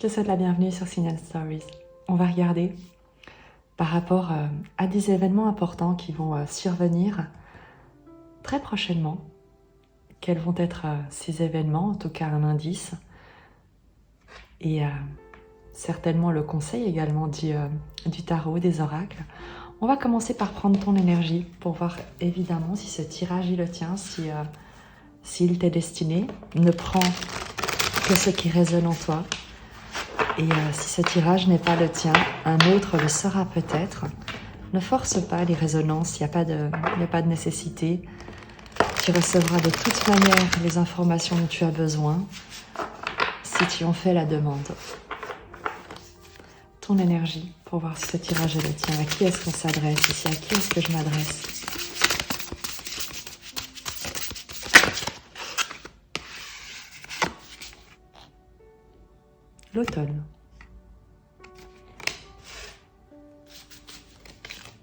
Je te souhaite la bienvenue sur Signal Stories. On va regarder par rapport à des événements importants qui vont survenir très prochainement. Quels vont être ces événements, en tout cas un indice. Et certainement le conseil également du tarot, des oracles. On va commencer par prendre ton énergie pour voir évidemment si ce tirage est le tien, s'il t'est destiné. Ne prends que ce qui résonne en toi. Et si ce tirage n'est pas le tien, un autre le sera peut-être. Ne force pas les résonances, il n'y a pas de nécessité. Tu recevras de toute manière les informations dont tu as besoin si tu en fais la demande. Ton énergie pour voir si ce tirage est le tien. À qui est-ce qu'on s'adresse ici? À qui est-ce que je m'adresse? L'automne.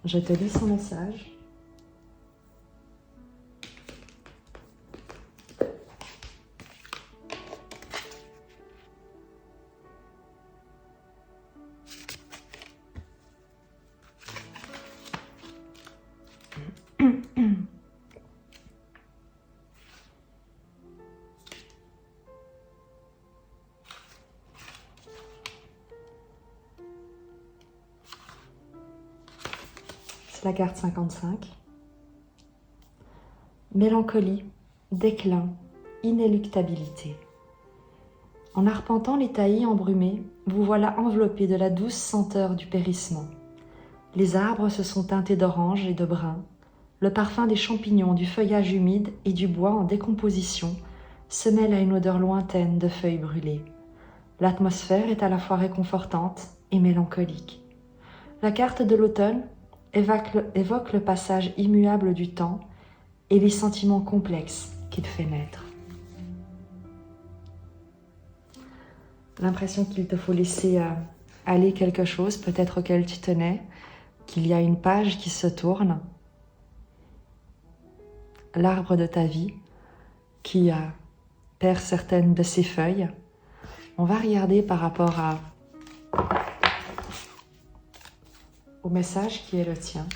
Je te lis son message. La carte 55. Mélancolie, déclin, inéluctabilité. En arpentant les taillis embrumés, vous voilà enveloppé de la douce senteur du périssement. Les arbres se sont teintés d'orange et de brun. Le parfum des champignons, du feuillage humide et du bois en décomposition se mêle à une odeur lointaine de feuilles brûlées. L'atmosphère est à la fois réconfortante et mélancolique. La carte de l'automne évoque le passage immuable du temps et les sentiments complexes qu'il fait naître. L'impression qu'il te faut laisser aller quelque chose, peut-être auquel tu tenais, qu'il y a une page qui se tourne, l'arbre de ta vie qui perd certaines de ses feuilles. On va regarder par rapport au message qui est le tien.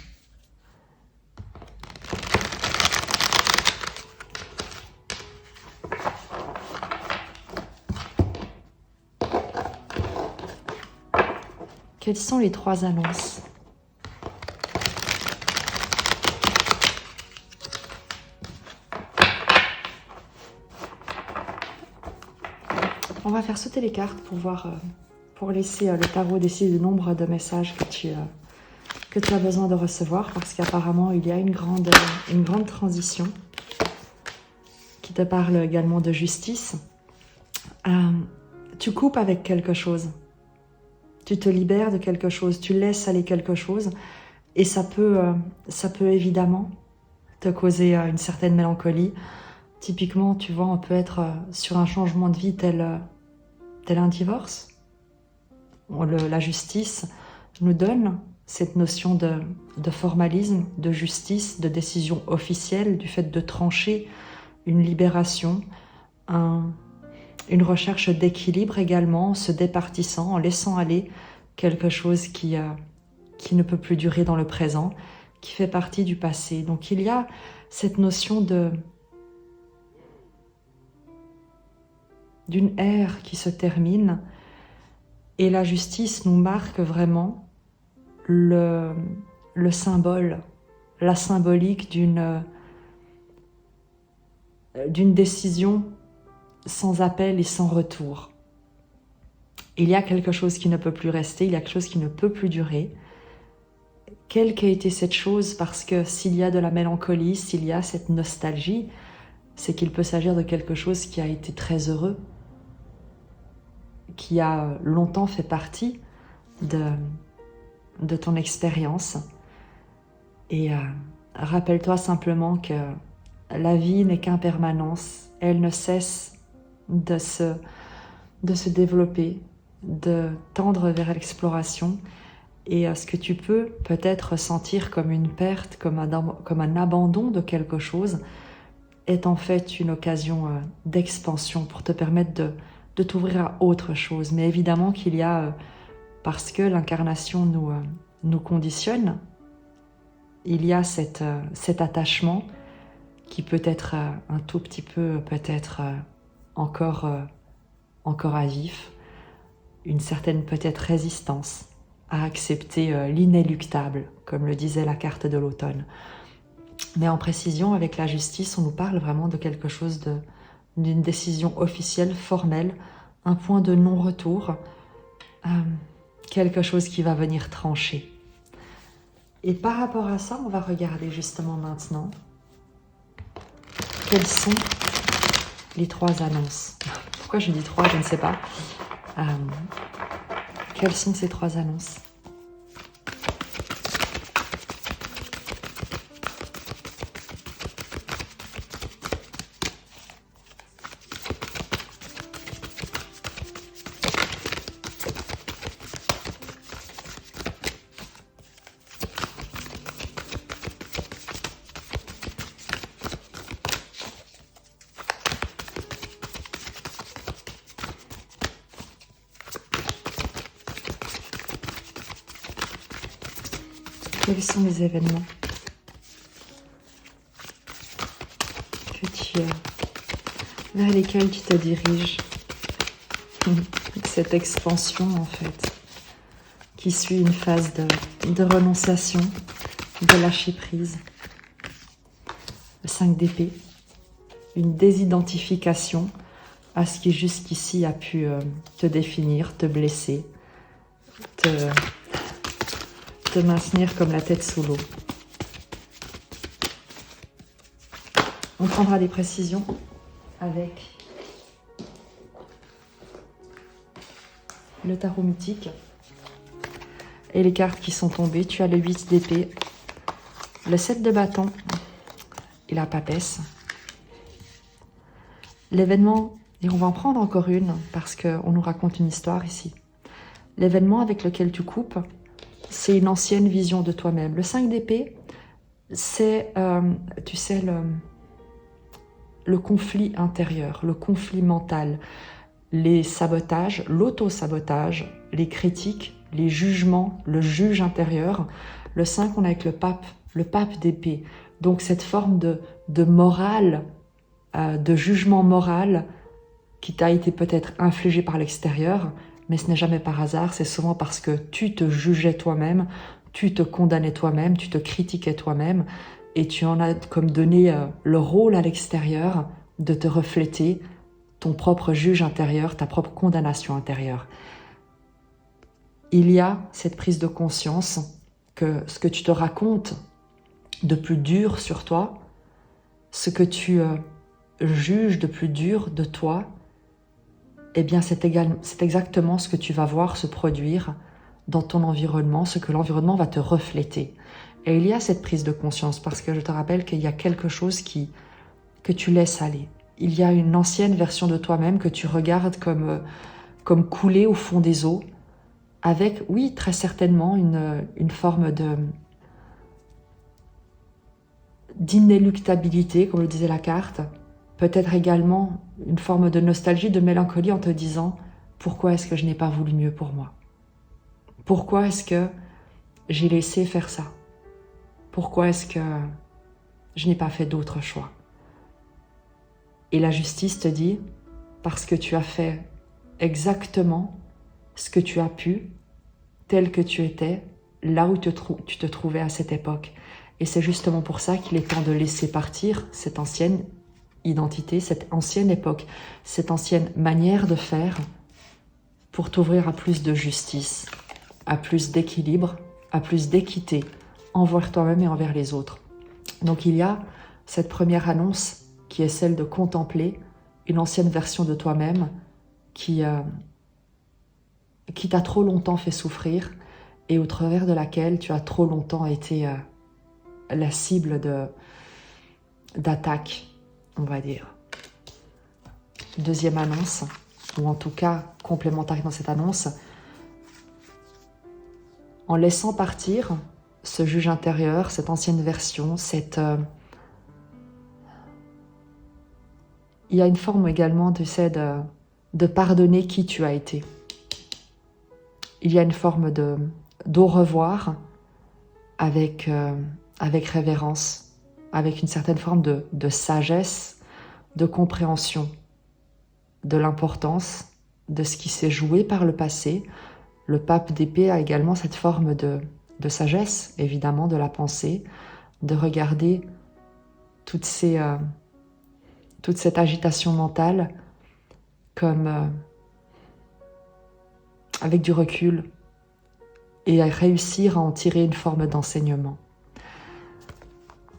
Quelles sont les 3 annonces? On va faire sauter les cartes pour voir, pour laisser le tarot décider du nombre de messages que tu as besoin de recevoir, parce qu'apparemment il y a une grande transition qui te parle également de justice. Tu coupes avec quelque chose, tu te libères de quelque chose, tu laisses aller quelque chose, et ça peut évidemment te causer une certaine mélancolie. Typiquement, tu vois, on peut être sur un changement de vie tel un divorce. La justice nous donne cette notion de formalisme, de justice, de décision officielle, du fait de trancher une libération, une recherche d'équilibre également, en se départissant, en laissant aller quelque chose qui ne peut plus durer dans le présent, qui fait partie du passé. Donc il y a cette notion d'une ère qui se termine, et la justice nous marque vraiment le symbole, la symbolique d'une décision sans appel et sans retour. Il y a quelque chose qui ne peut plus rester, il y a quelque chose qui ne peut plus durer. Quelle qu'a été cette chose? Parce que s'il y a de la mélancolie, s'il y a cette nostalgie, c'est qu'il peut s'agir de quelque chose qui a été très heureux, qui a longtemps fait partie de ton expérience. Et rappelle-toi simplement que la vie n'est qu'impermanence, elle ne cesse de se développer, de tendre vers l'exploration. Et ce que tu peux peut-être sentir comme une perte, comme un abandon de quelque chose, est en fait une occasion d'expansion pour te permettre de t'ouvrir à autre chose. Mais évidemment qu'il y a, parce que l'incarnation nous conditionne, il y a cet attachement qui peut être un tout petit peu, peut-être encore à vif, une certaine peut-être résistance à accepter l'inéluctable, comme le disait la carte de l'automne. Mais en précision, avec la justice, on nous parle vraiment de quelque chose d'une décision officielle, formelle, un point de non-retour, quelque chose qui va venir trancher. Et par rapport à ça, on va regarder justement maintenant quelles sont les 3 annonces. Pourquoi je dis 3, je ne sais pas. Quelles sont ces 3 annonces ? Quels sont les événements vers lesquels tu te diriges? Cette expansion en fait, qui suit une phase de renonciation, de lâcher prise. Le 5 d'épée, une désidentification à ce qui jusqu'ici a pu te définir, te blesser, te maintenir comme la tête sous l'eau. On prendra des précisions avec le tarot mythique et les cartes qui sont tombées. Tu as le 8 d'épée, le 7 de bâton et la papesse. L'événement, et on va en prendre encore une parce qu'on nous raconte une histoire ici. L'événement avec lequel tu coupes, c'est une ancienne vision de toi-même. Le 5 d'épée, c'est, tu sais, le conflit intérieur, le conflit mental, les sabotages, l'auto-sabotage, les critiques, les jugements, le juge intérieur. Le 5, on est avec le pape d'épée. Donc cette forme de morale, de jugement moral qui t'a été peut-être infligé par l'extérieur, mais ce n'est jamais par hasard, c'est souvent parce que tu te jugeais toi-même, tu te condamnais toi-même, tu te critiquais toi-même, et tu en as comme donné le rôle à l'extérieur de te refléter ton propre juge intérieur, ta propre condamnation intérieure. Il y a cette prise de conscience que ce que tu te racontes de plus dur sur toi, ce que tu juges de plus dur de toi, eh bien c'est exactement ce que tu vas voir se produire dans ton environnement, ce que l'environnement va te refléter. Et il y a cette prise de conscience parce que je te rappelle qu'il y a quelque chose que tu laisses aller. Il y a une ancienne version de toi-même que tu regardes comme couler au fond des eaux, avec, oui, très certainement une forme d'inéluctabilité, comme le disait la carte, peut-être également une forme de nostalgie, de mélancolie en te disant « Pourquoi est-ce que je n'ai pas voulu mieux pour moi? Pourquoi est-ce que j'ai laissé faire ça? Pourquoi est-ce que je n'ai pas fait d'autre choix ?» Et la justice te dit « Parce que tu as fait exactement ce que tu as pu, tel que tu étais, là où tu te trouvais à cette époque. » Et c'est justement pour ça qu'il est temps de laisser partir cette ancienne identité, cette ancienne époque, cette ancienne manière de faire pour t'ouvrir à plus de justice, à plus d'équilibre, à plus d'équité envers toi-même et envers les autres. Donc il y a cette première annonce qui est celle de contempler une ancienne version de toi-même qui t'a trop longtemps fait souffrir et au travers de laquelle tu as trop longtemps été la cible d'attaque, on va dire. Deuxième annonce, ou en tout cas complémentaire dans cette annonce, en laissant partir ce juge intérieur, cette ancienne version, il y a une forme également, tu sais, de pardonner qui tu as été. Il y a une forme d'au revoir avec révérence, avec une certaine forme de sagesse, de compréhension de l'importance de ce qui s'est joué par le passé. Le pape d'épée a également cette forme de sagesse, évidemment, de la pensée, de regarder toute cette agitation mentale comme avec du recul et à réussir à en tirer une forme d'enseignement.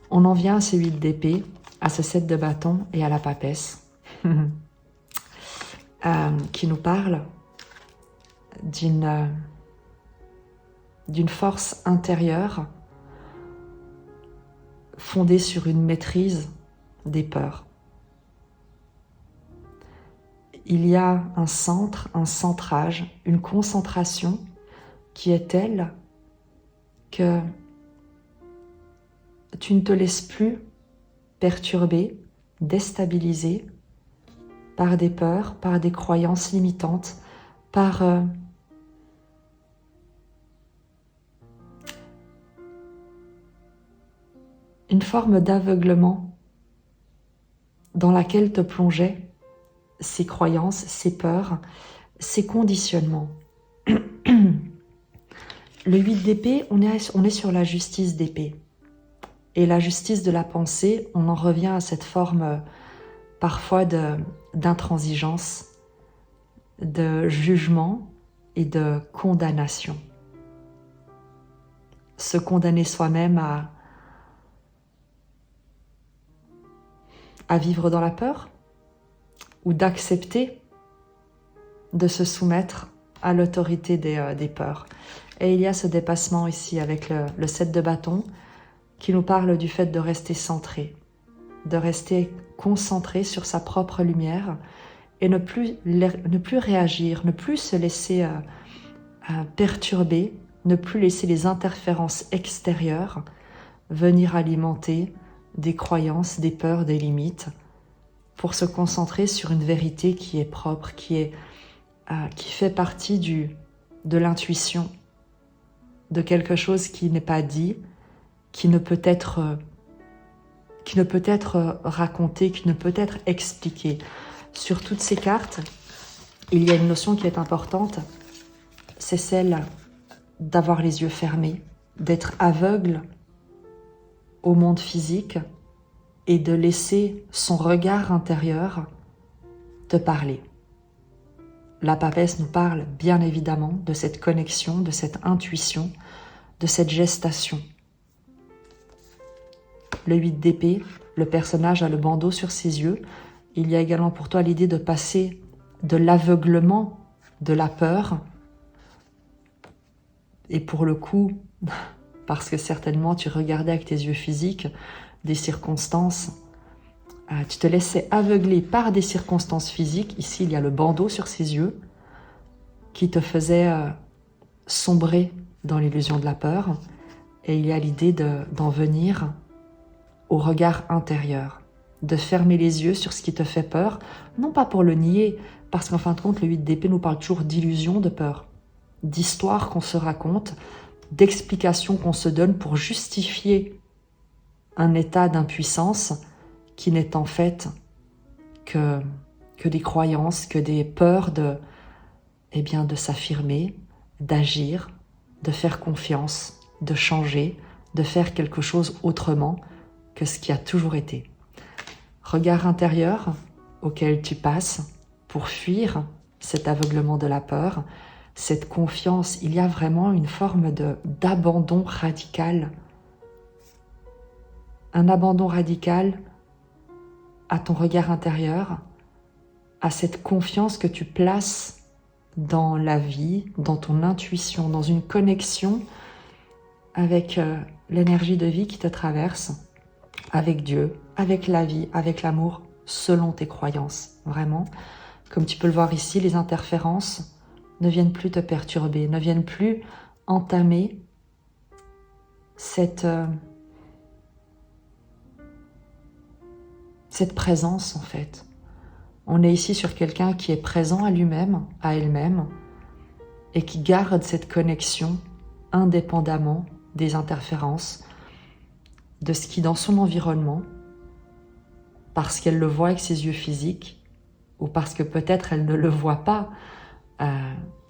On en vient à ces 8 d'épée, à ce 7 de bâton et à la papesse qui nous parle d'une force intérieure fondée sur une maîtrise des peurs. Il y a un centre, un centrage, une concentration qui est telle que tu ne te laisses plus perturber, déstabiliser par des peurs, par des croyances limitantes, par une forme d'aveuglement dans laquelle te plongeaient ces croyances, ces peurs, ces conditionnements. Le 8 d'épée, on est sur la justice d'épée. Et la justice de la pensée, on en revient à cette forme parfois d'intransigeance, de jugement et de condamnation. Se condamner soi-même à vivre dans la peur ou d'accepter de se soumettre à l'autorité des peurs. Et il y a ce dépassement ici avec le 7 de bâton qui nous parle du fait de rester centré, de rester concentré sur sa propre lumière et ne plus réagir, ne plus se laisser perturber, ne plus laisser les interférences extérieures venir alimenter des croyances, des peurs, des limites, pour se concentrer sur une vérité qui est propre, qui fait partie de l'intuition, de quelque chose qui n'est pas dit, qui ne peut être raconté, qui ne peut être expliqué. Sur toutes ces cartes, il y a une notion qui est importante, c'est celle d'avoir les yeux fermés, d'être aveugle au monde physique et de laisser son regard intérieur te parler. La papesse nous parle bien évidemment de cette connexion, de cette intuition, de cette gestation. Le 8 d'épée, le personnage a le bandeau sur ses yeux. Il y a également pour toi l'idée de passer de l'aveuglement, de la peur, et pour le coup, parce que certainement tu regardais avec tes yeux physiques des circonstances, tu te laissais aveugler par des circonstances physiques. Ici, il y a le bandeau sur ses yeux qui te faisait sombrer dans l'illusion de la peur. Et il y a l'idée d'en venir au regard intérieur, de fermer les yeux sur ce qui te fait peur, non pas pour le nier, parce qu'en fin de compte, le 8 d'épée nous parle toujours d'illusion de peur, d'histoires qu'on se raconte, d'explications qu'on se donne pour justifier un état d'impuissance qui n'est en fait que des croyances, que des peurs de s'affirmer, d'agir, de faire confiance, de changer, de faire quelque chose autrement que ce qui a toujours été. Regard intérieur auquel tu passes pour fuir cet aveuglement de la peur, cette confiance. Il y a vraiment une forme d'abandon radical. Un abandon radical à ton regard intérieur, à cette confiance que tu places dans la vie, dans ton intuition, dans une connexion avec l'énergie de vie qui te traverse, avec Dieu, avec la vie, avec l'amour, selon tes croyances. Vraiment, comme tu peux le voir ici, les interférences ne viennent plus te perturber, ne viennent plus entamer cette présence en fait. On est ici sur quelqu'un qui est présent à lui-même, à elle-même, et qui garde cette connexion indépendamment des interférences, de ce qui dans son environnement, parce qu'elle le voit avec ses yeux physiques, ou parce que peut-être elle ne le voit pas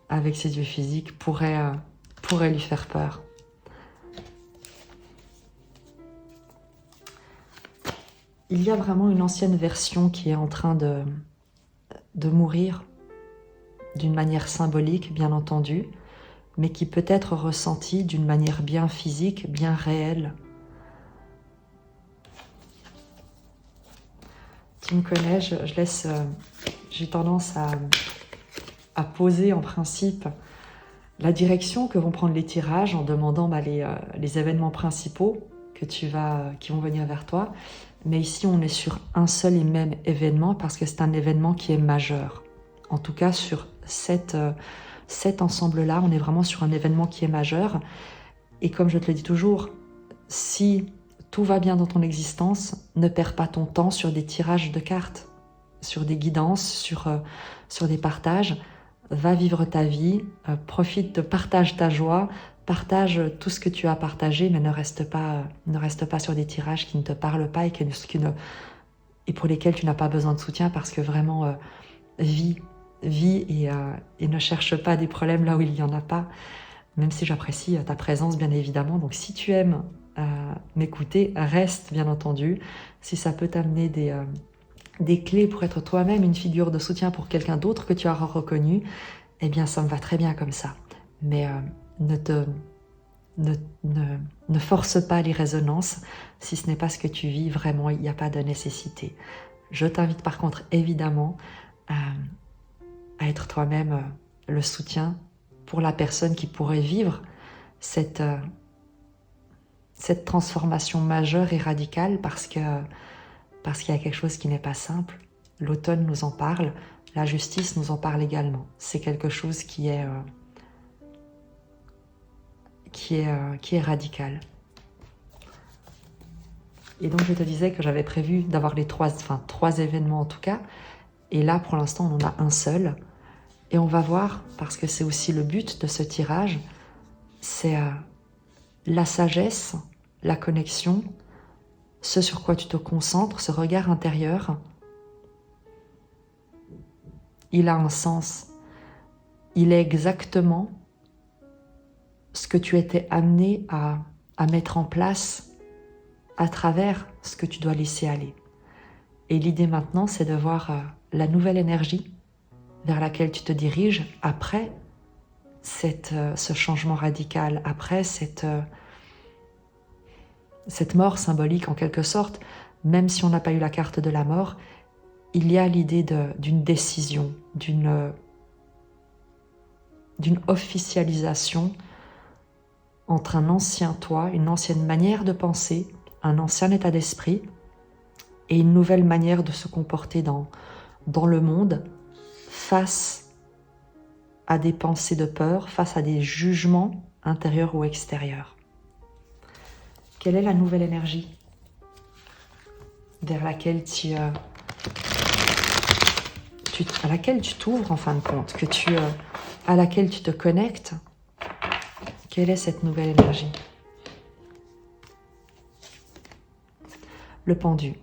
avec ses yeux physiques, pourrait lui faire peur. Il y a vraiment une ancienne version qui est en train de mourir, d'une manière symbolique, bien entendu, mais qui peut être ressentie d'une manière bien physique, bien réelle. Tu me connais, j'ai tendance à poser en principe la direction que vont prendre les tirages en demandant les événements principaux qui vont venir vers toi. Mais ici, on est sur un seul et même événement parce que c'est un événement qui est majeur. En tout cas, sur cet ensemble-là, on est vraiment sur un événement qui est majeur. Et comme je te le dis toujours, si tout va bien dans ton existence, ne perds pas ton temps sur des tirages de cartes, sur des guidances, sur des partages. Va vivre ta vie, partage ta joie, partage tout ce que tu as partagé, mais ne reste pas sur des tirages qui ne te parlent pas et pour lesquels tu n'as pas besoin de soutien, parce que vraiment, vis et ne cherche pas des problèmes là où il n'y en a pas, même si j'apprécie ta présence, bien évidemment. Donc si tu aimes m'écouter, reste, bien entendu. Si ça peut t'amener des clés pour être toi-même une figure de soutien pour quelqu'un d'autre que tu auras reconnu, eh bien ça me va très bien comme ça. Mais ne force pas les résonances si ce n'est pas ce que tu vis. Vraiment, il n'y a pas de nécessité. Je t'invite par contre évidemment à être toi-même le soutien pour la personne qui pourrait vivre cette transformation majeure et radicale, parce qu'il y a quelque chose qui n'est pas simple. L'automne nous en parle, la justice nous en parle également. C'est quelque chose qui est radical. Et donc je te disais que j'avais prévu d'avoir trois événements en tout cas, et là pour l'instant on en a un seul, et on va voir, parce que c'est aussi le but de ce tirage, c'est la sagesse, la connexion, ce sur quoi tu te concentres, ce regard intérieur. Il a un sens. Il est exactement ce que tu étais amené à mettre en place à travers ce que tu dois laisser aller. Et l'idée maintenant, c'est de voir la nouvelle énergie vers laquelle tu te diriges après ce changement radical, après cette mort symbolique en quelque sorte. Même si on n'a pas eu la carte de la mort, il y a l'idée d'une décision, d'une officialisation entre un ancien toi, une ancienne manière de penser, un ancien état d'esprit et une nouvelle manière de se comporter dans le monde face à des pensées de peur, face à des jugements intérieurs ou extérieurs. Quelle est la nouvelle énergie vers laquelle à laquelle tu t'ouvres en fin de compte, à laquelle tu te connectes? Quelle est cette nouvelle énergie? Le pendu.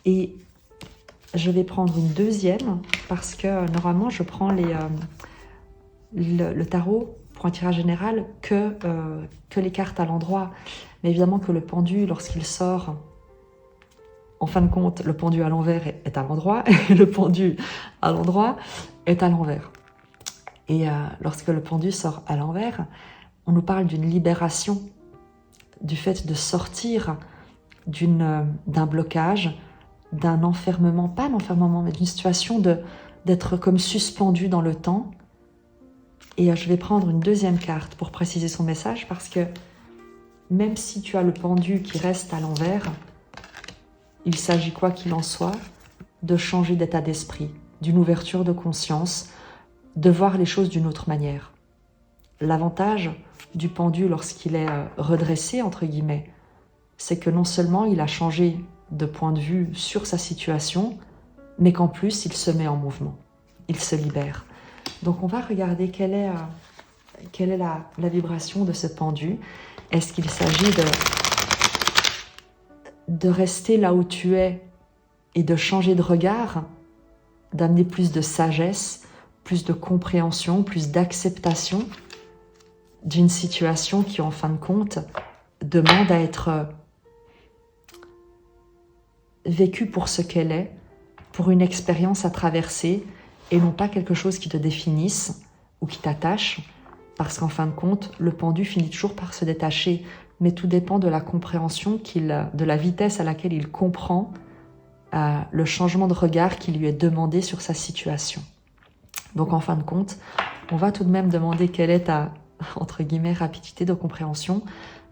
Et je vais prendre une deuxième parce que normalement je prends le tarot pour un tirage général que les cartes à l'endroit. Mais évidemment que le pendu, lorsqu'il sort, en fin de compte, le pendu à l'envers est à l'endroit et le pendu à l'endroit est à l'envers. Et lorsque le pendu sort à l'envers, on nous parle d'une libération, du fait de sortir d'un blocage, d'un enfermement, pas d'enfermement, mais d'une situation d'être comme suspendu dans le temps. Et je vais prendre une deuxième carte pour préciser son message, parce que même si tu as le pendu qui reste à l'envers, il s'agit, quoi qu'il en soit, de changer d'état d'esprit, d'une ouverture de conscience, de voir les choses d'une autre manière. l'avantage du pendu lorsqu'il est redressé, entre guillemets, c'est que non seulement il a changé de point de vue sur sa situation, mais qu'en plus il se met en mouvement, il se libère. Donc on va regarder quelle est la vibration de ce pendu. Est-ce qu'il s'agit de rester là où tu es et de changer de regard, d'amener plus de sagesse, plus de compréhension, plus d'acceptation d'une situation qui, en fin de compte, demande à être vécue pour ce qu'elle est, pour une expérience à traverser, et non pas quelque chose qui te définisse ou qui t'attache, parce qu'en fin de compte, le pendu finit toujours par se détacher, mais tout dépend de la compréhension de la vitesse à laquelle il comprend le changement de regard qui lui est demandé sur sa situation. Donc en fin de compte, on va tout de même demander quelle est ta, entre guillemets, rapidité de compréhension,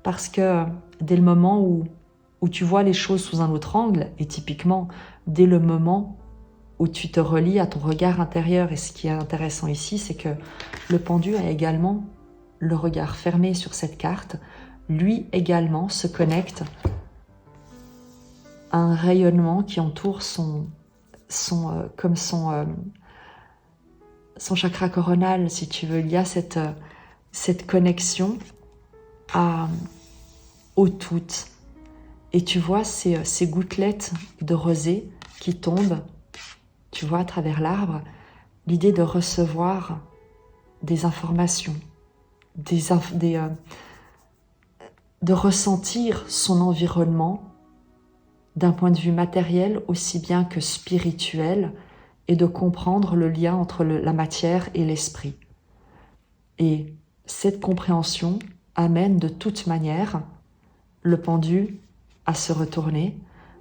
parce que dès le moment où tu vois les choses sous un autre angle, et typiquement dès le moment où tu te relis à ton regard intérieur, et ce qui est intéressant ici, c'est que le pendu a également le regard fermé sur cette carte, lui également se connecte à un rayonnement qui entoure son chakra coronal, si tu veux. Il y a cette connexion au tout. Et tu vois ces gouttelettes de rosée qui tombent, tu vois, à travers l'arbre, l'idée de recevoir des informations, de ressentir son environnement d'un point de vue matériel aussi bien que spirituel, et de comprendre le lien entre la matière et l'esprit. Et cette compréhension amène de toute manière le pendu à se retourner,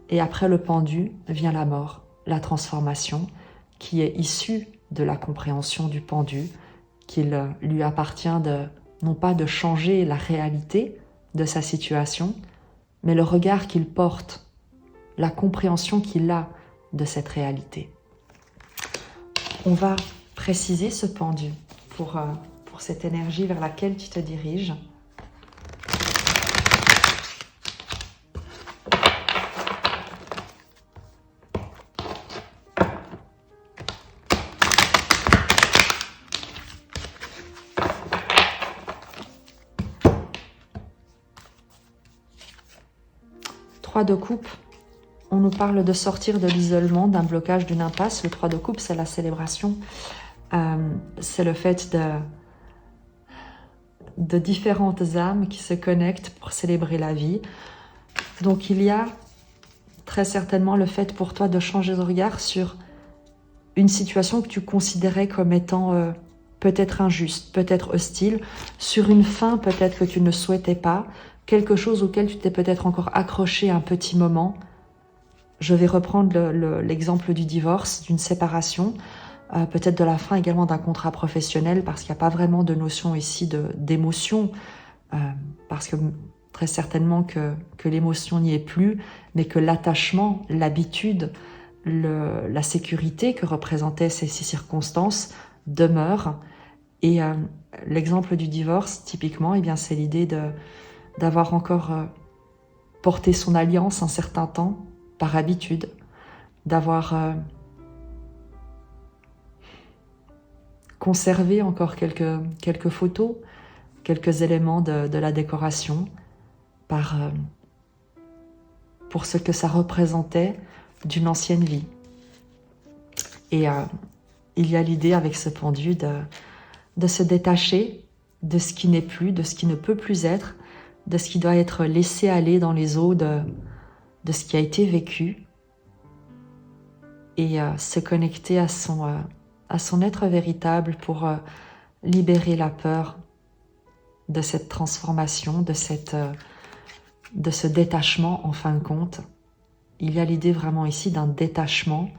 et après le pendu vient la mort, la transformation, qui est issue de la compréhension du pendu, qu'il lui appartient non pas de changer la réalité de sa situation, mais le regard qu'il porte, la compréhension qu'il a de cette réalité. On va préciser ce pendu pour cette énergie vers laquelle tu te diriges. Trois de coupe. On nous parle de sortir de l'isolement, d'un blocage, d'une impasse. Le 3 de coupe, c'est la célébration. C'est le fait de différentes âmes qui se connectent pour célébrer la vie. Donc il y a très certainement le fait pour toi de changer de regard sur une situation que tu considérais comme étant peut-être injuste, peut-être hostile, sur une fin peut-être que tu ne souhaitais pas, quelque chose auquel tu t'es peut-être encore accroché un petit moment. Je vais reprendre l'exemple du divorce, d'une séparation, peut-être de la fin également d'un contrat professionnel, parce qu'il n'y a pas vraiment de notion ici d'émotion, parce que très certainement que l'émotion n'y est plus, mais que l'attachement, l'habitude, la sécurité que représentaient ces circonstances demeure. Et l'exemple du divorce, typiquement, eh bien, c'est l'idée d'avoir encore porté son alliance un certain temps, par habitude, d'avoir conservé encore quelques photos, quelques éléments de la décoration, pour ce que ça représentait d'une ancienne vie. Et il y a l'idée avec ce pendu de se détacher de ce qui n'est plus, de ce qui ne peut plus être, de ce qui doit être laissé aller dans les eaux de ce qui a été vécu, et se connecter à son être véritable pour libérer la peur de cette transformation, de ce détachement en fin de compte. Il y a l'idée vraiment ici d'un détachement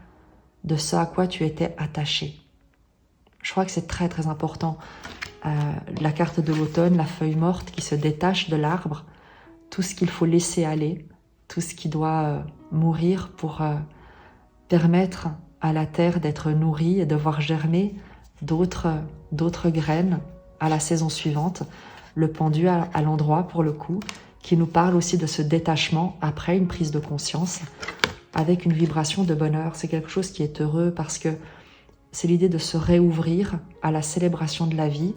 de ce à quoi tu étais attaché. Je crois que c'est très très important. La carte de l'automne, la feuille morte qui se détache de l'arbre, tout ce qu'il faut laisser aller, tout ce qui doit mourir pour permettre à la terre d'être nourrie et de voir germer d'autres graines à la saison suivante, le pendu à l'endroit pour le coup, qui nous parle aussi de ce détachement après une prise de conscience, avec une vibration de bonheur. C'est quelque chose qui est heureux parce que c'est l'idée de se réouvrir à la célébration de la vie,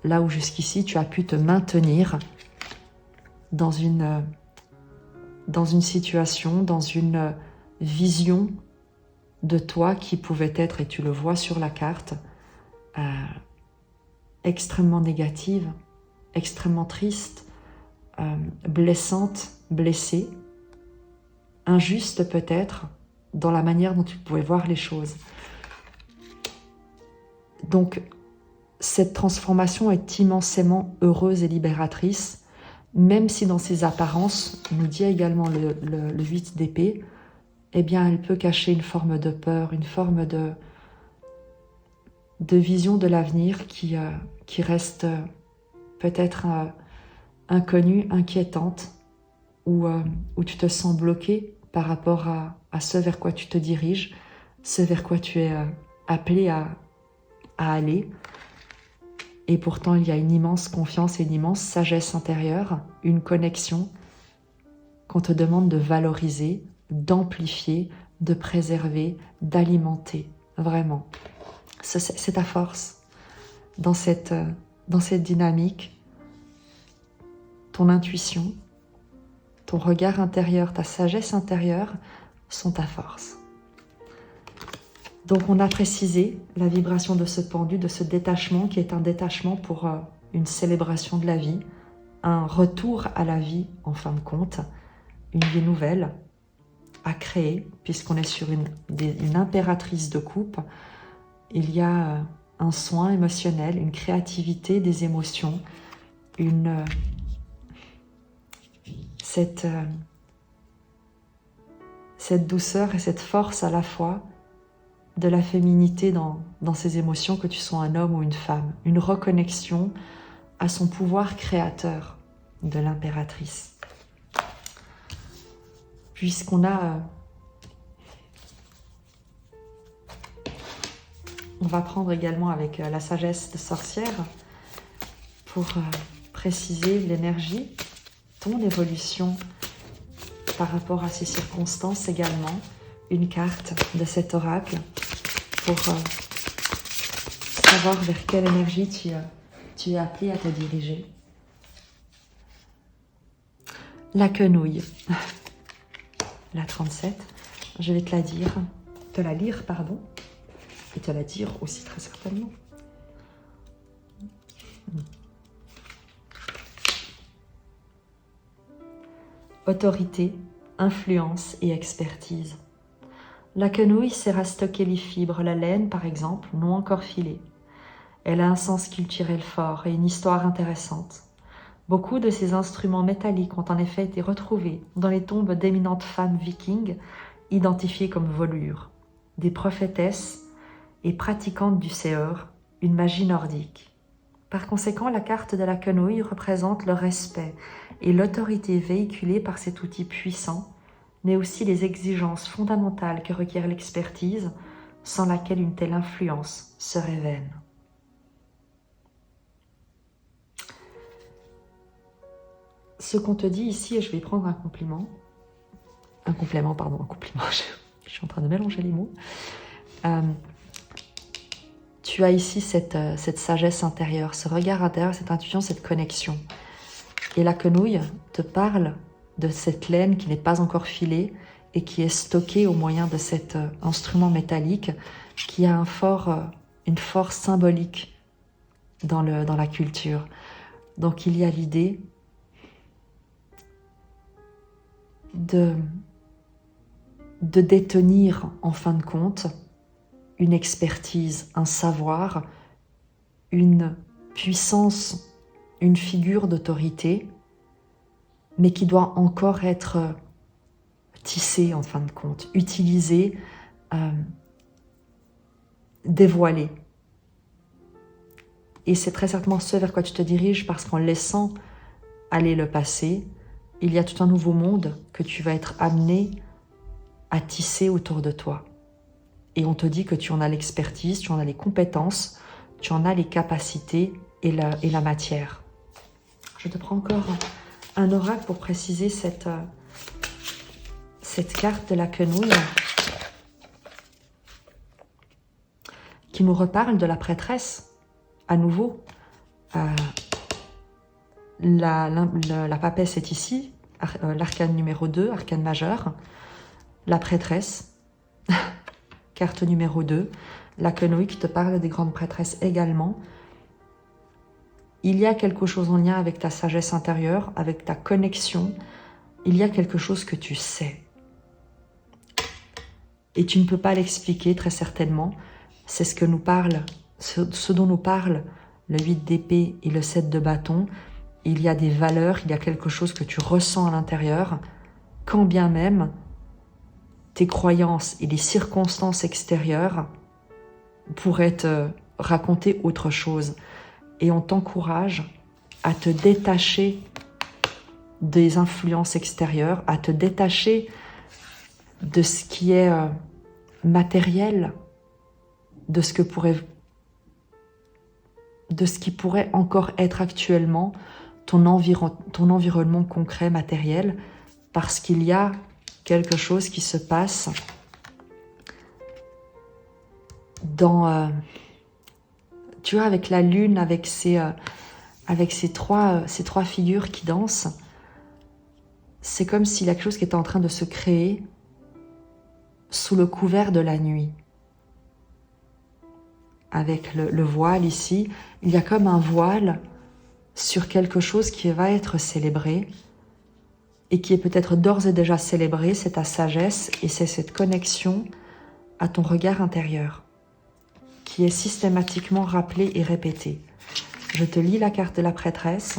là où jusqu'ici tu as pu te maintenir dans une situation, dans une vision de toi qui pouvait être, et tu le vois sur la carte, extrêmement négative, extrêmement triste, blessante, blessée, injuste peut-être dans la manière dont tu pouvais voir les choses. Donc, cette transformation est immensément heureuse et libératrice, même si dans ses apparences, nous dit également le 8 d'épée, eh bien, elle peut cacher une forme de peur, une forme de vision de l'avenir qui reste peut-être inconnue, inquiétante, où tu te sens bloqué par rapport à ce vers quoi tu te diriges, ce vers quoi tu es appelé à aller. Et pourtant, il y a une immense confiance et une immense sagesse intérieure, une connexion qu'on te demande de valoriser, d'amplifier, de préserver, d'alimenter, vraiment. C'est ta force dans cette dynamique, ton intuition, ton regard intérieur, ta sagesse intérieure sont ta force. Donc on a précisé la vibration de ce pendu, de ce détachement qui est un détachement pour une célébration de la vie, un retour à la vie en fin de compte, une vie nouvelle à créer, puisqu'on est sur une impératrice de coupe. Il y a un soin émotionnel, une créativité des émotions, cette douceur et cette force à la fois de la féminité dans ses émotions, que tu sois un homme ou une femme, une reconnexion à son pouvoir créateur de l'impératrice. Puisqu'on a... on va prendre également avec la sagesse de sorcière pour préciser l'énergie, ton évolution par rapport à ces circonstances également, une carte de cet oracle pour savoir vers quelle énergie tu es appelé à te diriger. La quenouille, la 37, je vais te la lire, et te la dire aussi très certainement. Autorité, influence et expertise. La quenouille sert à stocker les fibres, la laine par exemple, non encore filée. Elle a un sens culturel fort et une histoire intéressante. Beaucoup de ces instruments métalliques ont en effet été retrouvés dans les tombes d'éminentes femmes vikings identifiées comme volures, des prophétesses et pratiquantes du seor, une magie nordique. Par conséquent, la carte de la quenouille représente le respect et l'autorité véhiculée par cet outil puissant, mais aussi les exigences fondamentales que requiert l'expertise, sans laquelle une telle influence serait vaine. Ce qu'on te dit ici, et je vais prendre un complément, je suis en train de mélanger les mots. Tu as ici cette sagesse intérieure, ce regard intérieur, cette intuition, cette connexion. Et la quenouille te parle de cette laine qui n'est pas encore filée et qui est stockée au moyen de cet instrument métallique qui a une force symbolique dans la culture. Donc il y a l'idée de détenir en fin de compte une expertise, un savoir, une puissance, une figure d'autorité, mais qui doit encore être tissée en fin de compte, utilisée, dévoilée. Et c'est très certainement ce vers quoi tu te diriges, parce qu'en laissant aller le passé, il y a tout un nouveau monde que tu vas être amené à tisser autour de toi. Et on te dit que tu en as l'expertise, tu en as les compétences, tu en as les capacités et la matière. Je te prends encore un oracle pour préciser cette carte de la quenouille qui nous reparle de la prêtresse, à nouveau. La papesse est ici, l'arcane numéro 2, arcane majeur. La prêtresse, carte numéro 2. La quenouille qui te parle des grandes prêtresses également. Il y a quelque chose en lien avec ta sagesse intérieure, avec ta connexion. Il y a quelque chose que tu sais. Et tu ne peux pas l'expliquer très certainement. C'est ce dont nous parle le 8 d'épée et le 7 de bâton. Il y a des valeurs, il y a quelque chose que tu ressens à l'intérieur, quand bien même tes croyances et les circonstances extérieures pourraient te raconter autre chose. Et on t'encourage à te détacher des influences extérieures, à te détacher de ce qui est matériel, de ce qui pourrait encore être actuellement ton environnement concret, matériel, parce qu'il y a quelque chose qui se passe dans, tu vois, avec la lune, avec ces trois figures qui dansent. C'est comme s'il y a quelque chose qui était en train de se créer sous le couvert de la nuit. Avec le voile ici, il y a comme un voile sur quelque chose qui va être célébré et qui est peut-être d'ores et déjà célébré, c'est ta sagesse et c'est cette connexion à ton regard intérieur qui est systématiquement rappelée et répétée. Je te lis la carte de la prêtresse.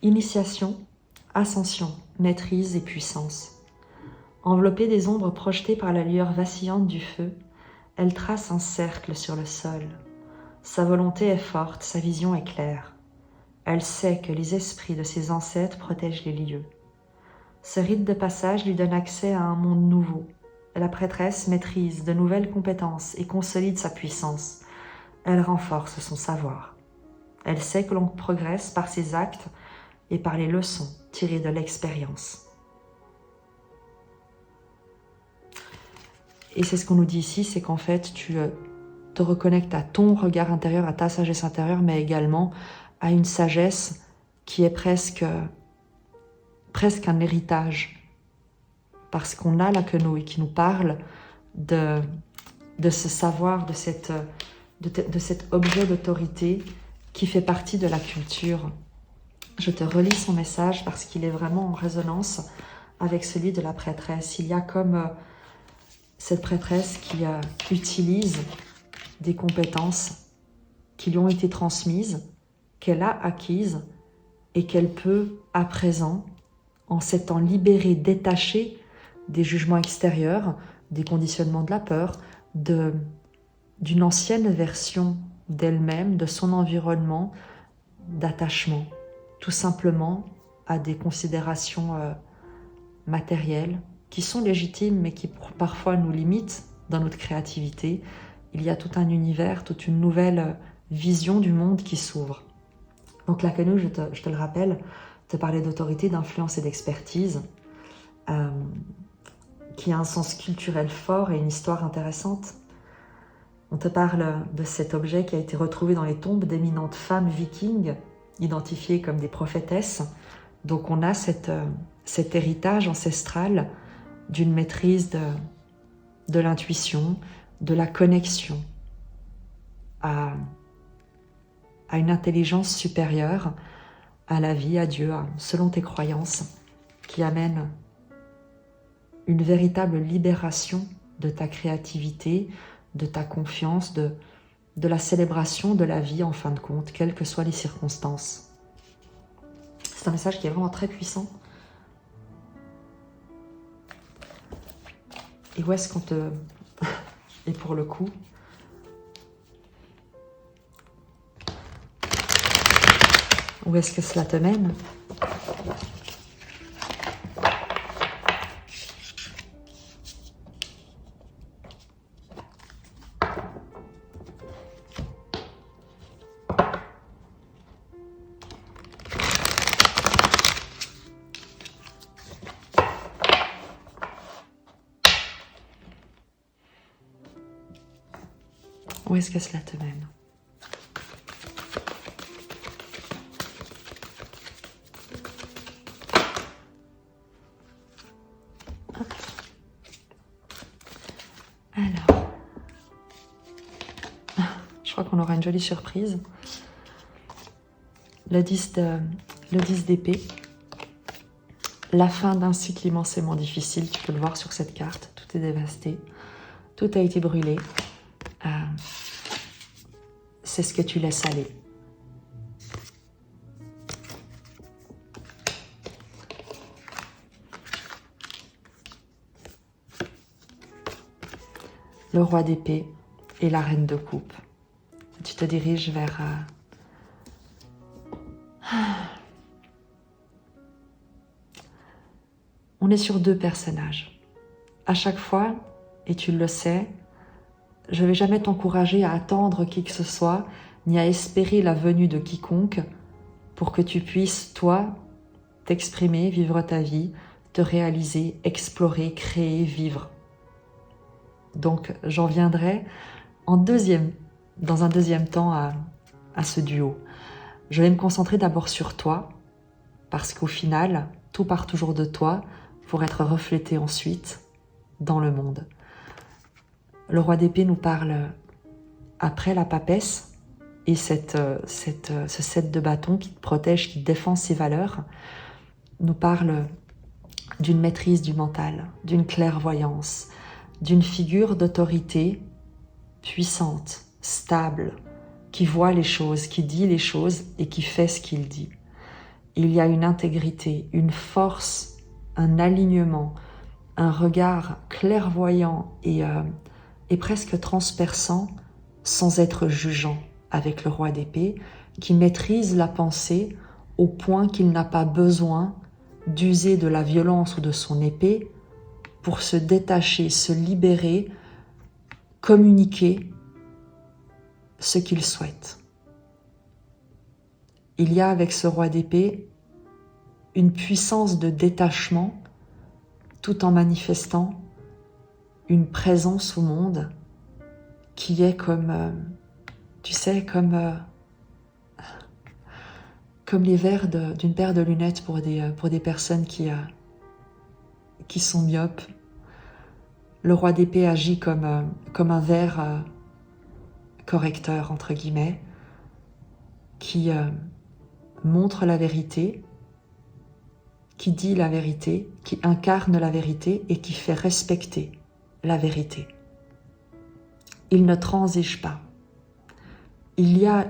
Initiation, ascension, maîtrise et puissance. Enveloppée des ombres projetées par la lueur vacillante du feu, elle trace un cercle sur le sol. Sa volonté est forte, sa vision est claire. Elle sait que les esprits de ses ancêtres protègent les lieux. Ce rite de passage lui donne accès à un monde nouveau. La prêtresse maîtrise de nouvelles compétences et consolide sa puissance. Elle renforce son savoir. Elle sait que l'on progresse par ses actes et par les leçons tirées de l'expérience. Et c'est ce qu'on nous dit ici, c'est qu'en fait, tu te reconnectes à ton regard intérieur, à ta sagesse intérieure, mais également à une sagesse qui est presque un héritage. Parce qu'on a la quenouille qui nous parle de ce savoir, de cet objet d'autorité qui fait partie de la culture. Je te relis son message parce qu'il est vraiment en résonance avec celui de la prêtresse. Il y a comme cette prêtresse qui utilise des compétences qui lui ont été transmises, qu'elle a acquises et qu'elle peut à présent, en s'étant libérée, détachée des jugements extérieurs, des conditionnements de la peur, d'une ancienne version d'elle-même, de son environnement, d'attachement, tout simplement à des considérations matérielles qui sont légitimes mais qui parfois nous limitent dans notre créativité. Il y a tout un univers, toute une nouvelle vision du monde qui s'ouvre. Donc la quenouille, je te le rappelle, te parlait d'autorité, d'influence et d'expertise, qui a un sens culturel fort et une histoire intéressante. On te parle de cet objet qui a été retrouvé dans les tombes d'éminentes femmes vikings, identifiées comme des prophétesses. Donc on a cet héritage ancestral d'une maîtrise de l'intuition, de la connexion à une intelligence supérieure, à la vie, à Dieu, selon tes croyances, qui amène une véritable libération de ta créativité, de ta confiance, de la célébration de la vie en fin de compte, quelles que soient les circonstances. C'est un message qui est vraiment très puissant. Et où est-ce qu'on te... Et pour le coup, Où est-ce que cela te mène? Où est-ce que cela te mène? Alors, je crois qu'on aura une jolie surprise. Le 10 d'épée. La fin d'un cycle immensément difficile, tu peux le voir sur cette carte. Tout est dévasté, tout a été brûlé. C'est ce que tu laisses aller. Le roi d'épée et la reine de coupe. Tu te diriges vers... On est sur deux personnages. À chaque fois, et tu le sais, je ne vais jamais t'encourager à attendre qui que ce soit, ni à espérer la venue de quiconque pour que tu puisses, toi, t'exprimer, vivre ta vie, te réaliser, explorer, créer, vivre. Donc, j'en viendrai dans un deuxième temps à ce duo. Je vais me concentrer d'abord sur toi, parce qu'au final, tout part toujours de toi pour être reflété ensuite dans le monde. Le roi d'épée nous parle, après la papesse, et ce set de bâton qui te protège, qui défend ses valeurs, nous parle d'une maîtrise du mental, d'une clairvoyance, d'une figure d'autorité puissante, stable, qui voit les choses, qui dit les choses et qui fait ce qu'il dit. Il y a une intégrité, une force, un alignement, un regard clairvoyant et presque transperçant sans être jugeant avec le roi d'épée, qui maîtrise la pensée au point qu'il n'a pas besoin d'user de la violence ou de son épée pour se détacher, se libérer, communiquer ce qu'il souhaite. Il y a avec ce roi d'épée une puissance de détachement tout en manifestant une présence au monde qui est comme, tu sais, comme les verres d'une paire de lunettes pour des personnes qui sont myopes. Le roi d'épée agit comme un verre correcteur, entre guillemets, qui montre la vérité, qui dit la vérité, qui incarne la vérité et qui fait respecter la vérité. Il ne transige pas. Il y a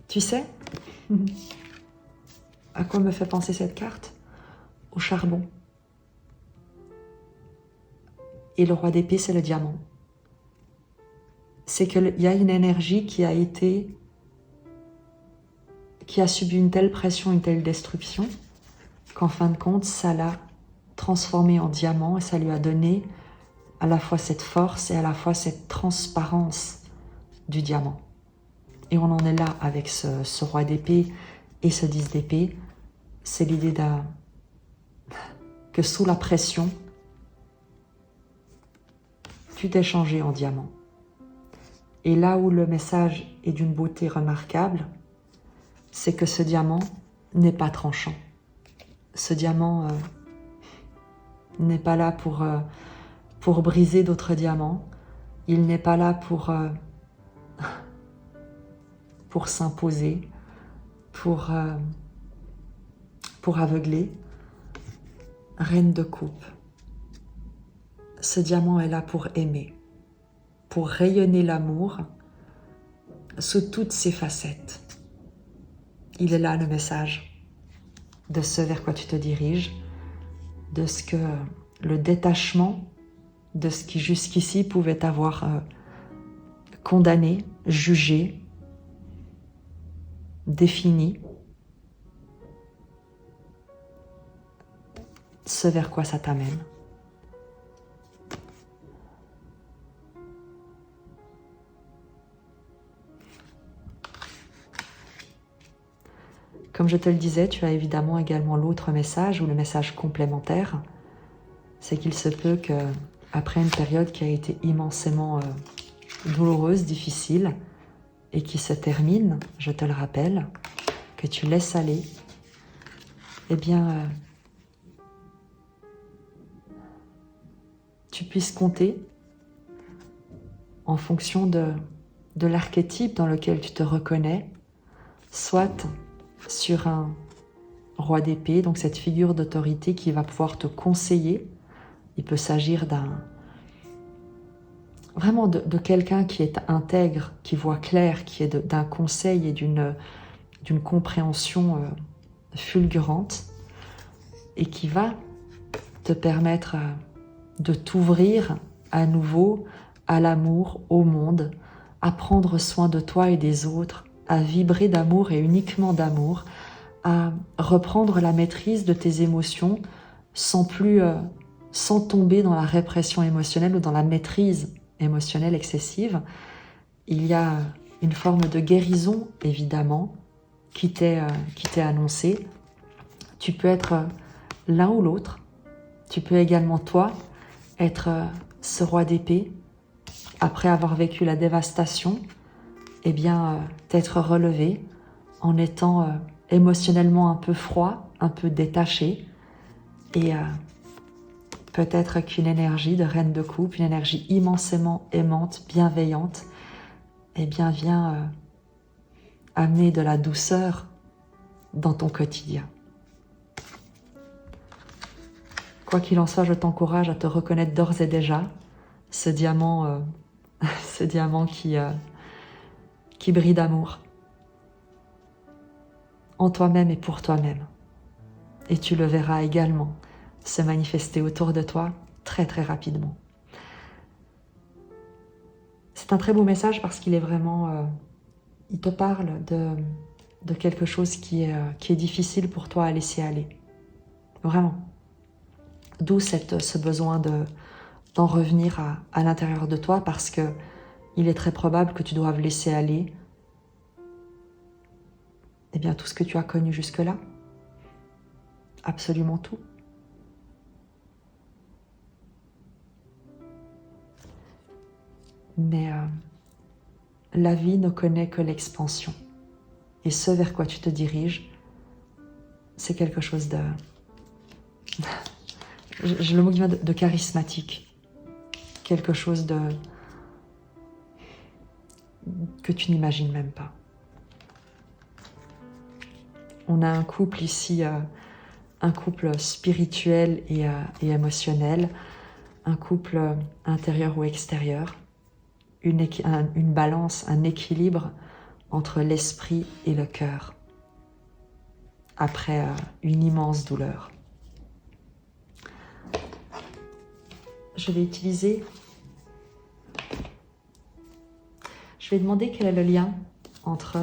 tu sais à quoi me fait penser cette carte? Au charbon. Et le roi d'épée, c'est le diamant. C'est qu'il y a une énergie qui a subi une telle pression, une telle destruction, qu'en fin de compte, ça l'a transformé en diamant et ça lui a donné à la fois cette force et à la fois cette transparence du diamant. Et on en est là avec ce roi d'épée et ce 10 d'épée. C'est l'idée que sous la pression, tu t'es changé en diamant. Et là où le message est d'une beauté remarquable, c'est que ce diamant n'est pas tranchant. Ce diamant n'est pas là pour briser d'autres diamants. Il n'est pas là pour s'imposer, pour aveugler. Reine de coupe. Ce diamant est là pour aimer, pour rayonner l'amour sous toutes ses facettes. Il est là le message de ce vers quoi tu te diriges, de ce que le détachement de ce qui jusqu'ici pouvait t'avoir condamné, jugé, défini, ce vers quoi ça t'amène. Comme je te le disais, tu as évidemment également l'autre message ou le message complémentaire. C'est qu'il se peut que, après une période qui a été immensément douloureuse, difficile, et qui se termine, je te le rappelle, que tu laisses aller, eh bien, tu puisses compter en fonction de l'archétype dans lequel tu te reconnais, soit sur un roi d'épée, donc cette figure d'autorité qui va pouvoir te conseiller. Il peut s'agir vraiment de quelqu'un qui est intègre, qui voit clair, qui est d'un conseil et d'une compréhension fulgurante et qui va te permettre de t'ouvrir à nouveau à l'amour, au monde, à prendre soin de toi et des autres, à vibrer d'amour et uniquement d'amour, à reprendre la maîtrise de tes émotions sans tomber dans la répression émotionnelle ou dans la maîtrise émotionnelle excessive. Il y a une forme de guérison, évidemment, qui t'est annoncée. Tu peux être l'un ou l'autre. Tu peux également, toi, être ce roi d'épée, après avoir vécu la dévastation, eh bien, t'être relevé en étant émotionnellement un peu froid, un peu détaché, et peut-être qu'une énergie de reine de coupe, une énergie immensément aimante, bienveillante, eh bien, vient amener de la douceur dans ton quotidien. Quoi qu'il en soit, je t'encourage à te reconnaître d'ores et déjà ce diamant, ce diamant qui brille d'amour en toi-même et pour toi-même. Et tu le verras également se manifester autour de toi très très rapidement. C'est un très beau message parce qu'il est vraiment... il te parle de quelque chose qui est difficile pour toi à laisser aller. Vraiment. D'où ce besoin d'en revenir à l'intérieur de toi parce que il est très probable que tu doives laisser aller eh bien, tout ce que tu as connu jusque-là. Absolument tout. Mais la vie ne connaît que l'expansion. Et ce vers quoi tu te diriges, c'est quelque chose de... J'ai le mot qui vient de charismatique. Quelque chose que tu n'imagines même pas. On a un couple ici, un couple spirituel et émotionnel, un couple intérieur ou extérieur, une balance, un équilibre entre l'esprit et le cœur, après une immense douleur. Je vais demander quel est le lien entre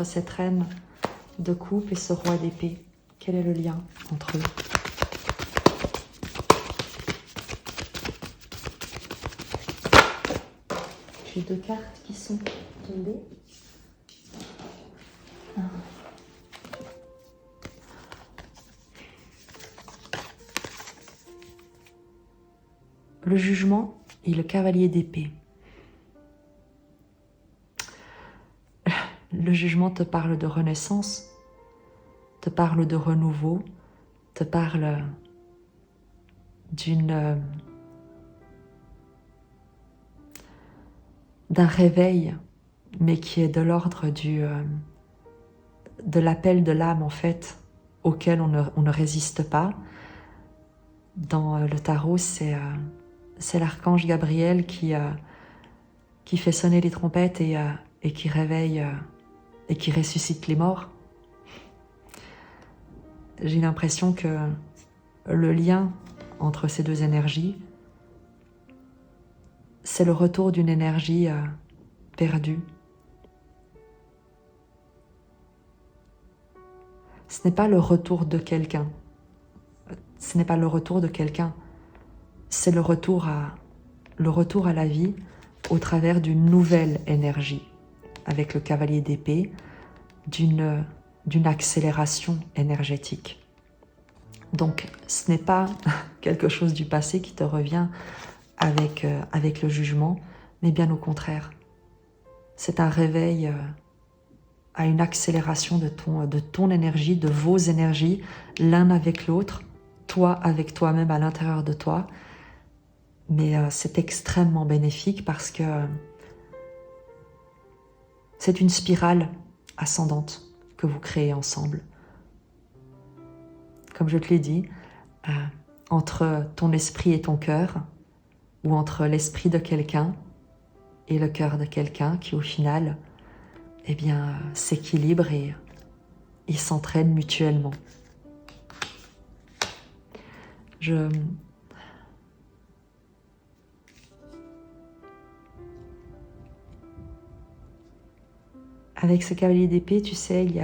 cette reine de coupe et ce roi d'épée. Quel est le lien entre eux? J'ai deux cartes qui sont tombées. Le jugement et le cavalier d'épée. Le jugement te parle de renaissance, te parle de renouveau, te parle d'un réveil, mais qui est de l'ordre de l'appel de l'âme en fait, auquel on ne résiste pas. Dans le tarot, c'est l'archange Gabriel qui fait sonner les trompettes et qui réveille et qui ressuscite les morts. J'ai l'impression que le lien entre ces deux énergies c'est le retour d'une énergie perdue. Ce n'est pas le retour de quelqu'un. Ce n'est pas le retour de quelqu'un. C'est le retour à la vie au travers d'une nouvelle énergie, avec le cavalier d'épée, d'une accélération énergétique. Donc, ce n'est pas quelque chose du passé qui te revient avec le jugement, mais bien au contraire. C'est un réveil à une accélération de ton énergie, de vos énergies, l'un avec l'autre, toi avec toi-même à l'intérieur de toi. Mais c'est extrêmement bénéfique parce que c'est une spirale ascendante que vous créez ensemble. Comme je te l'ai dit, entre ton esprit et ton cœur, ou entre l'esprit de quelqu'un et le cœur de quelqu'un qui au final s'équilibrent et ils s'entraînent mutuellement. Avec ce cavalier d'épée, tu sais, il y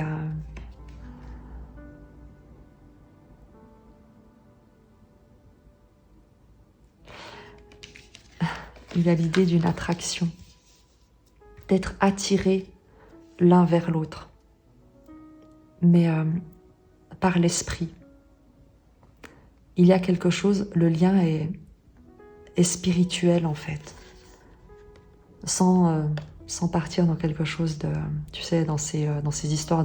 a l'idée d'une attraction, d'être attiré l'un vers l'autre, mais par l'esprit. Il y a quelque chose, le lien est spirituel en fait, sans partir dans quelque chose de, tu sais, dans ces histoires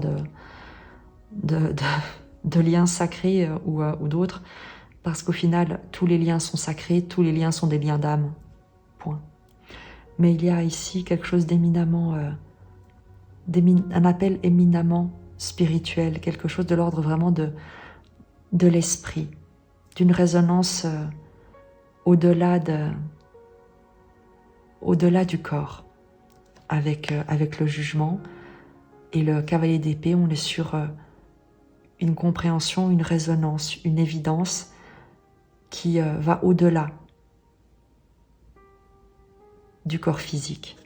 de liens sacrés ou d'autres, parce qu'au final, tous les liens sont sacrés, tous les liens sont des liens d'âme, point. Mais il y a ici quelque chose d'éminemment, un appel éminemment spirituel, quelque chose de l'ordre vraiment de l'esprit, d'une résonance au-delà du corps, avec le jugement. Et le cavalier d'épée, on est sur une compréhension, une résonance, une évidence qui va au-delà du corps physique.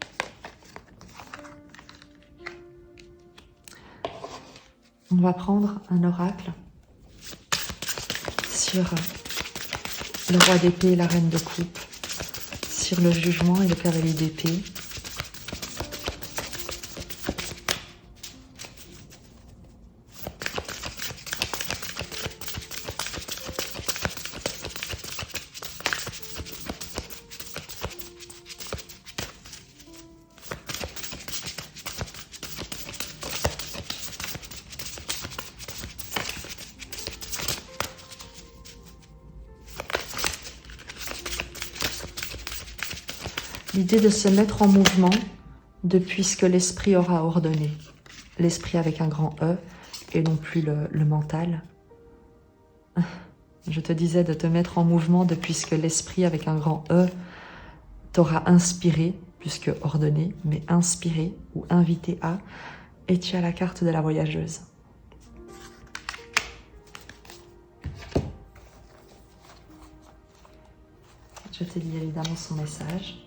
On va prendre un oracle sur le roi d'épée et la reine de coupe, sur le jugement et le cavalier d'épée. L'idée de se mettre en mouvement depuis ce que l'esprit aura ordonné. L'esprit avec un grand E et non plus le mental. Je te disais de te mettre en mouvement depuis ce que l'esprit avec un grand E t'aura inspiré, plus que ordonné, mais inspiré ou invité à, et tu as la carte de la voyageuse. Je te lis évidemment son message.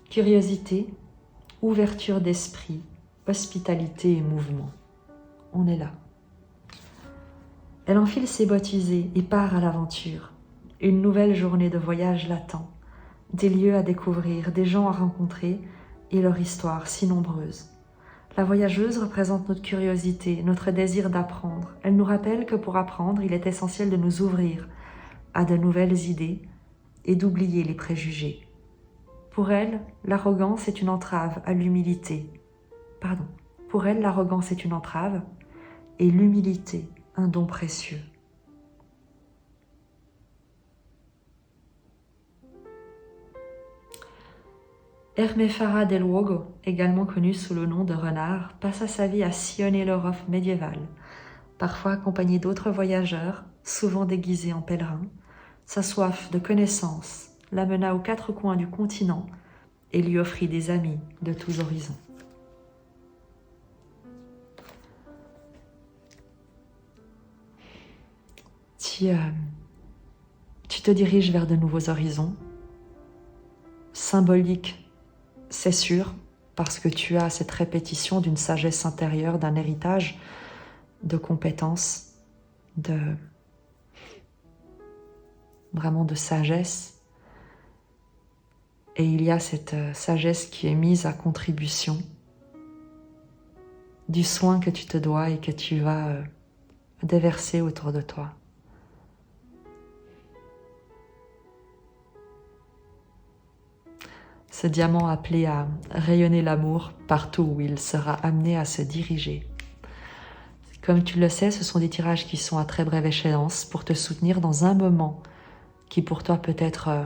Curiosité, ouverture d'esprit, hospitalité et mouvement. On est là. Elle enfile ses bottes usées et part à l'aventure. Une nouvelle journée de voyage l'attend. Des lieux à découvrir, des gens à rencontrer et leur histoire si nombreuse. La voyageuse représente notre curiosité, notre désir d'apprendre. Elle nous rappelle que pour apprendre, il est essentiel de nous ouvrir à de nouvelles idées et d'oublier les préjugés. Pour elle, l'arrogance est une entrave à l'humilité. Pour elle, l'arrogance est une entrave et l'humilité, un don précieux. Hermefara del Luogo, également connu sous le nom de renard, passa sa vie à sillonner l'Europe médiévale, parfois accompagné d'autres voyageurs, souvent déguisés en pèlerins. Sa soif de connaissance l'amena aux quatre coins du continent et lui offrit des amis de tous horizons. tu te diriges vers de nouveaux horizons. Symbolique, c'est sûr, parce que tu as cette répétition d'une sagesse intérieure, d'un héritage de compétences, vraiment de sagesse. Et il y a cette sagesse qui est mise à contribution du soin que tu te dois et que tu vas déverser autour de toi. Ce diamant appelé à rayonner l'amour partout où il sera amené à se diriger. Comme tu le sais, ce sont des tirages qui sont à très brève échéance pour te soutenir dans un moment qui pour toi peut être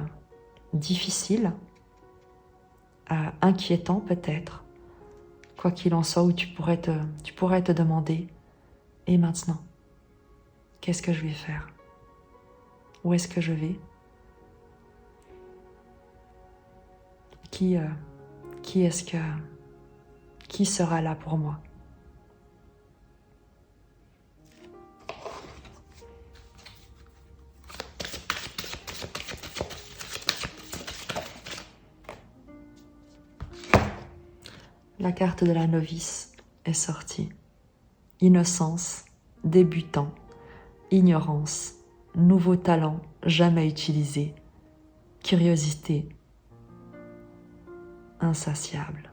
difficile, inquiétant peut-être, quoi qu'il en soit, où tu pourrais te demander, et maintenant, qu'est-ce que je vais faire? Où est-ce que je vais? Qui sera là pour moi? La carte de la novice est sortie. Innocence, débutant, ignorance, nouveau talent jamais utilisé, curiosité, insatiable.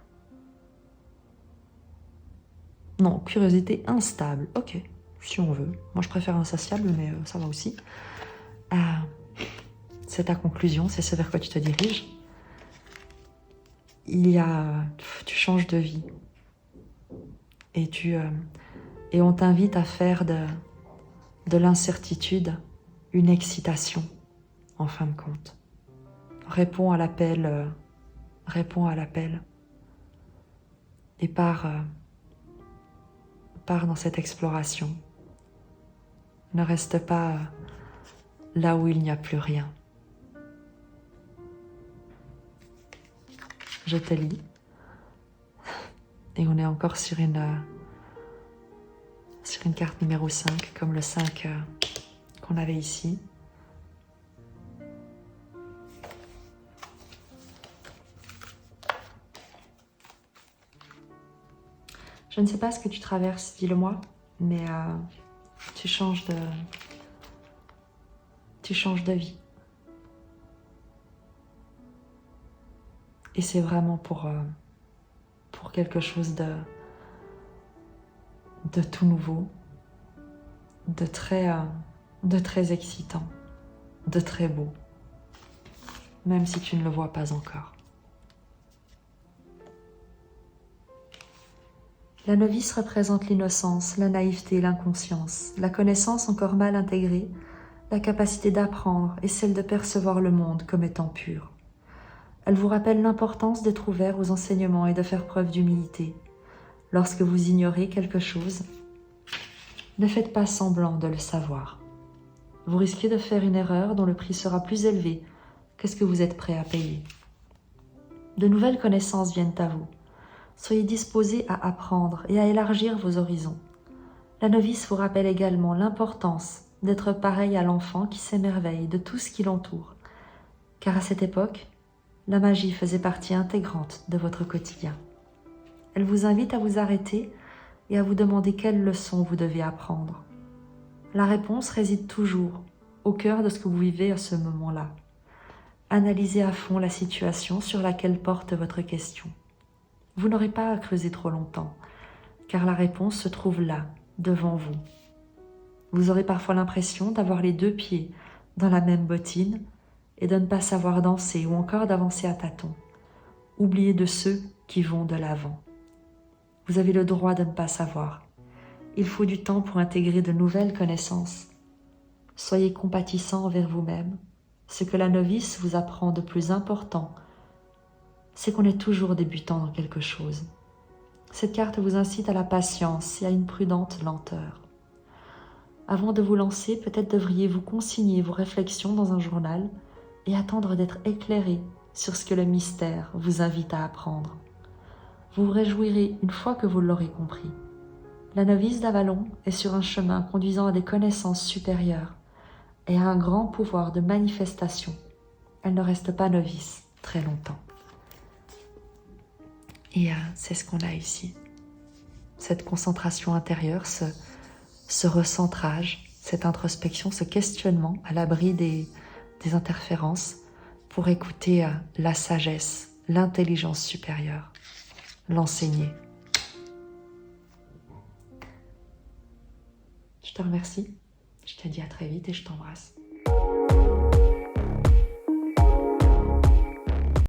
Non, curiosité instable, ok, si on veut. Moi je préfère insatiable, mais ça va aussi. C'est ta conclusion, c'est ce vers quoi tu te diriges. Tu changes de vie et on t'invite à faire de l'incertitude une excitation en fin de compte. Réponds à l'appel et pars dans cette exploration. Ne reste pas là où il n'y a plus rien. Je te lis. Et on est encore sur une carte numéro 5, comme le 5 qu'on avait ici. Je ne sais pas ce que tu traverses, dis-le-moi, mais tu changes de vie. Et c'est vraiment pour quelque chose de tout nouveau, de très excitant, de très beau, même si tu ne le vois pas encore. La novice représente l'innocence, la naïveté, l'inconscience, la connaissance encore mal intégrée, la capacité d'apprendre et celle de percevoir le monde comme étant pur. Elle vous rappelle l'importance d'être ouvert aux enseignements et de faire preuve d'humilité. Lorsque vous ignorez quelque chose, ne faites pas semblant de le savoir. Vous risquez de faire une erreur dont le prix sera plus élevé que ce que vous êtes prêt à payer. De nouvelles connaissances viennent à vous. Soyez disposés à apprendre et à élargir vos horizons. La novice vous rappelle également l'importance d'être pareil à l'enfant qui s'émerveille de tout ce qui l'entoure, car à cette époque, la magie faisait partie intégrante de votre quotidien. Elle vous invite à vous arrêter et à vous demander quelles leçons vous devez apprendre. La réponse réside toujours au cœur de ce que vous vivez à ce moment-là. Analysez à fond la situation sur laquelle porte votre question. Vous n'aurez pas à creuser trop longtemps, car la réponse se trouve là, devant vous. Vous aurez parfois l'impression d'avoir les deux pieds dans la même bottine et de ne pas savoir danser ou encore d'avancer à tâtons. Oubliez de ceux qui vont de l'avant. Vous avez le droit de ne pas savoir. Il faut du temps pour intégrer de nouvelles connaissances. Soyez compatissant envers vous-même. Ce que la novice vous apprend de plus important, c'est qu'on est toujours débutant dans quelque chose. Cette carte vous incite à la patience et à une prudente lenteur. Avant de vous lancer, peut-être devriez-vous consigner vos réflexions dans un journal et attendre d'être éclairé sur ce que le mystère vous invite à apprendre. Vous vous réjouirez une fois que vous l'aurez compris. La novice d'Avalon est sur un chemin conduisant à des connaissances supérieures. et a un grand pouvoir de manifestation. Elle ne reste pas novice très longtemps. Et c'est ce qu'on a ici. Cette concentration intérieure, ce recentrage, cette introspection, ce questionnement à l'abri des interférences pour écouter la sagesse, l'intelligence supérieure, l'enseigner. Je te remercie. Je te dis à très vite et je t'embrasse.